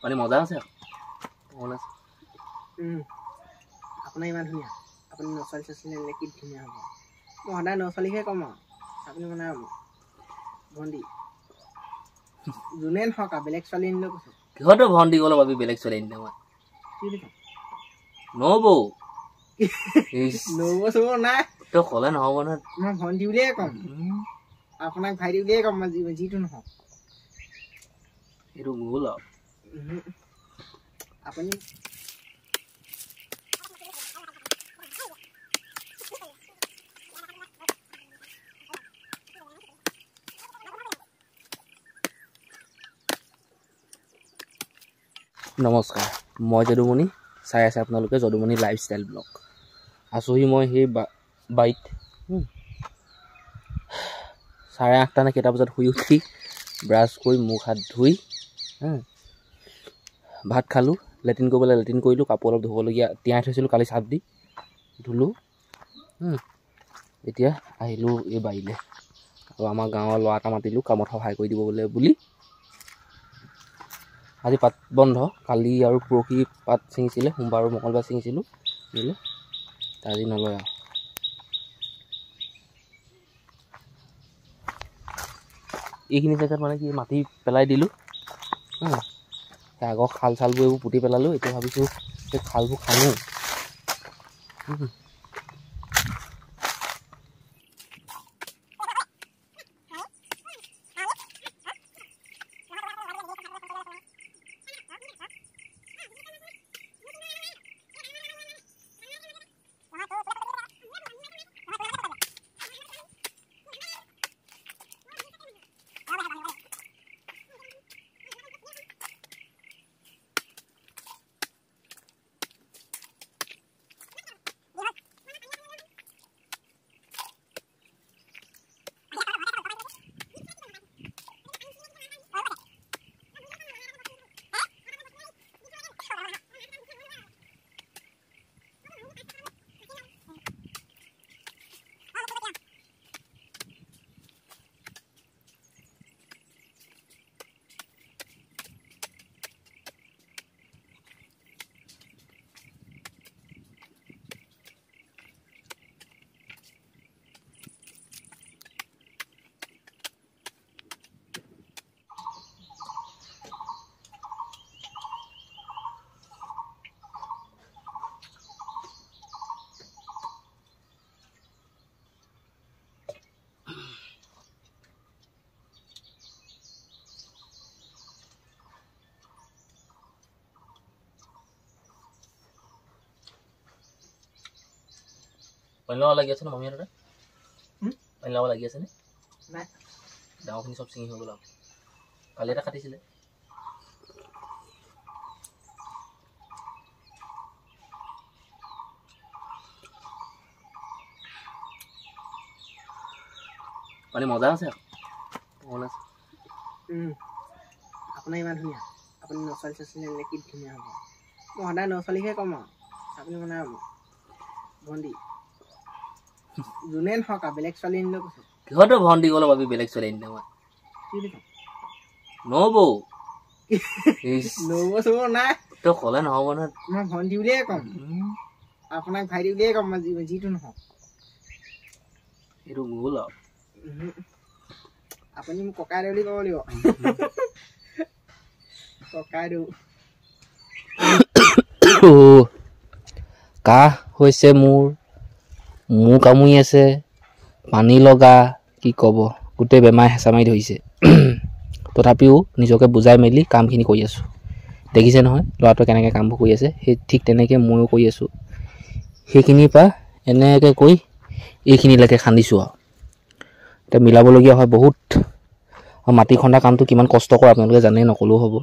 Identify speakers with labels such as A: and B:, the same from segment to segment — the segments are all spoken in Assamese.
A: মানে মজা আছে মন আছে
B: আপোনাৰ ইমান ধুনীয়া আপুনি নচালি চাচিলে কি ধুনীয়া হ'ব মই সদায় নচালিহে কম আৰু আপুনি মানে ভণ্টি যোনে নহওক আৰু বেলেগ ছোৱালী আনিলেও কৈছে
A: কিহতো ভণ্টি গ'ল ভাবি বেলেগ ছোৱালী আনিলে মই
B: কি বুলি কম
A: নহবৌ
B: নবৌ চবৌ নাই
A: তই ক'লে নহ'ব নহয়
B: মই ভণ্টি বুলিয়ে ক'ম আপোনাক ভাইটি বুলিয়ে ক'ম মই যিটো নহওক
A: এইটো ভুল আৰু
B: আপুনি
A: নমস্কাৰ মই যদুমণি চাই আছে আপোনালোকে যদুমণি লাইফষ্টাইল ব্লগ আছোহি মই সেই বাইত 8:30 নে কেইটা বজাত শুই উঠি ব্ৰাছ কৰি মুখ হাত ধুই ভাত খালোঁ লেট্ৰিন কৰিবলৈ লেট্ৰিন কৰিলোঁ কাপোৰ অলপ ধুবলগীয়া তিয়াই থৈছিলোঁ কালি চাৰ্ফ দি ধুলোঁ এতিয়া আহিলোঁ এই বাৰীলৈ আৰু আমাৰ গাঁৱৰ ল'ৰা এটা মাতিলোঁ কামত সহায় কৰি দিব বুলি আজি পাত বন্ধ কালি আৰু পৰহি পাত ছিঙিছিলে সোমবাৰ আৰু মঙলবাৰ ছিঙিছিলোঁ দিলে আজি নলয় আৰু এইখিনি জেগাত মানে কি মাটি পেলাই দিলোঁ আগৰ খাল চালবোৰ এইবোৰ পুতি পেলালোঁ এতিয়া ভাবিছোঁ সেই খালবোৰ খান্দো পানী লাব লাগি আছে ন মামীহঁতে পানী লাব লাগি আছে নে
B: নাই
A: ডাঙৰখিনি চব ছিঙি হৈ গ'ল আৰু কালি এটা কাটিছিলে পানী মজা আছে মন আছে
B: আপোনাৰ ইমান ধুনীয়া আপুনি নচালি চাচিলে কি ধুনীয়া হ'ব মই সদায় নচালিহে কম আৰু আপুনি মানে ভণ্টি যোনে নহওক আৰু বেলেগ ছোৱালী আনিলেও কৈছে
A: কিহতো ভণ্টি গ'ল ভাবি বেলেগ ছোৱালী আনিলে মই
B: কি বুলি কম
A: নহবৌ
B: নবৌ চবৌ নাই
A: তই ক'লে নহ'ব নহয়
B: মই ভণ্টি বুলিয়ে ক'ম আপোনাক ভাইটি বুলিয়ে ক'ম মই যিটো নহওক
A: এইটো ভুল আৰু
B: আপুনি মোক ককাইদেউ বুলি ক'ব লাগিব ককাইদেউ
A: কাহ হৈছে মোৰ কামুৰি আছে পানী লগা কি ক'ব গোটেই বেমাৰ হেঁচা মাৰি ধৰিছে তথাপিও নিজকে বুজাই মেলি কামখিনি কৰি আছোঁ দেখিছে নহয় ল'ৰাটোৱে কেনেকৈ কামবোৰ কৰি আছে সেই ঠিক তেনেকৈ ময়ো কৰি আছোঁ সেইখিনিৰ পৰা এনেকৈ কৈ এইখিনিলৈকে খান্দিছোঁ আৰু এতিয়া মিলাবলগীয়া হয় বহুত আৰু মাটি খন্দা কামটো কিমান কষ্টকৰ আপোনালোকে জানে নক'লেও হ'ব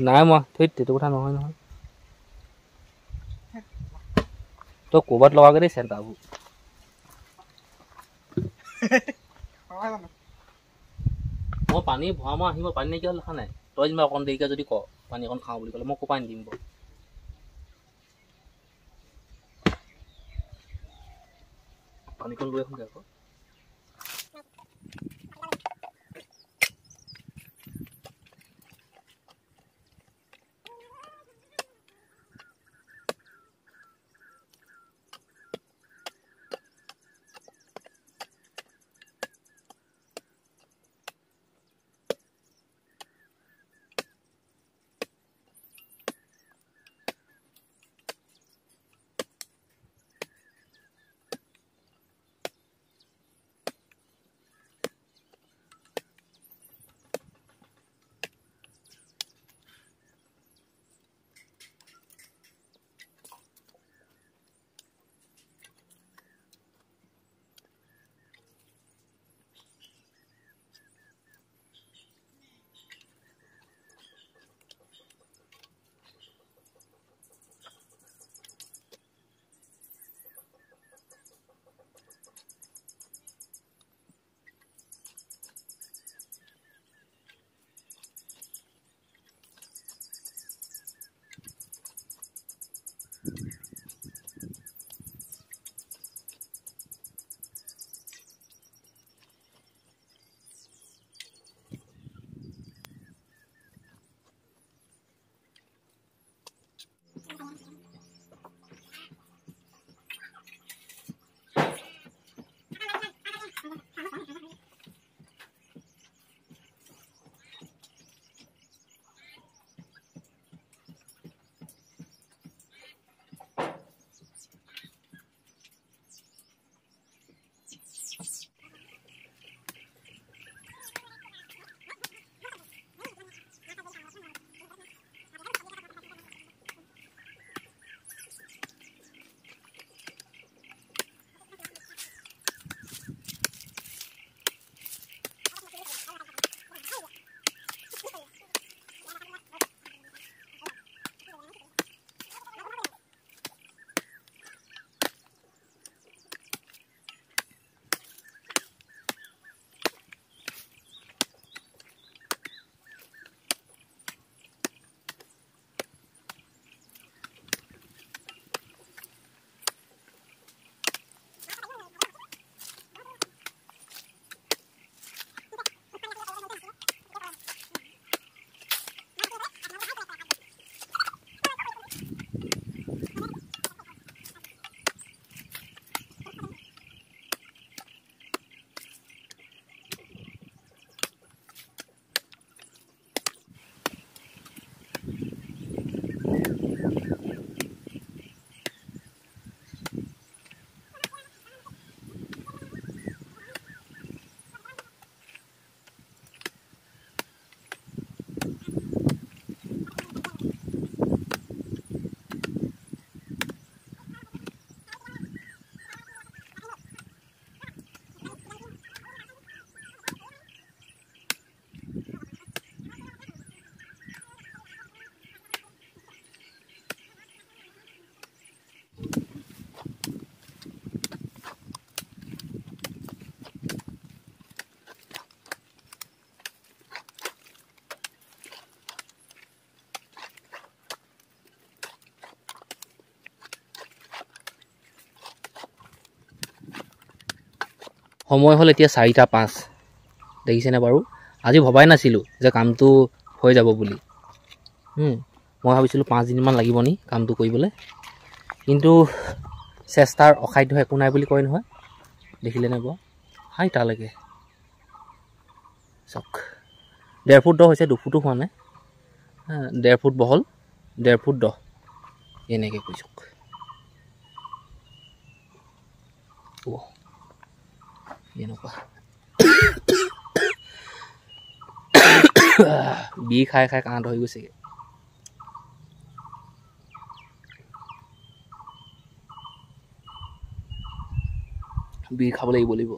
A: নাই মই সেইটো কথা নহয় তই ক'ৰবাত লগাগে দেই চেণ্টাৰবোৰ মই পানী ভৰাম আহিব পানী নাইকিয়া হ'ল দেখা নাই তই যেনিবা অকণ দেৰিকৈ যদি ক পানী অকণ খাওঁ বুলি ক'লে মই ক'ৰপৰা আনি দিম বাৰু পানীকণ লৈ আহোঁগৈ আকৌ সময় হ'ল এতিয়া 4:05 দেখিছেনে বাৰু আজি ভবাই নাছিলোঁ যে কামটো হৈ যাব বুলি মই ভাবিছিলোঁ 5 দিনমান লাগিব নি কামটো কৰিবলৈ কিন্তু চেষ্টাৰ অসাধ্য একো নাই বুলি কয় নহয় দেখিলেনে বাৰু হাই তালৈকে চাওক 1.5 ফুট দ হৈছে 2 ফুটো হোৱা নাই 1.5 ফুট বহল 1.5 ফুট দ এনেকৈ কৈ চাওক এনেকুৱা বি খাই খাই কাঁহ হৈ গৈছেগৈ বি খাবলৈ লাগিব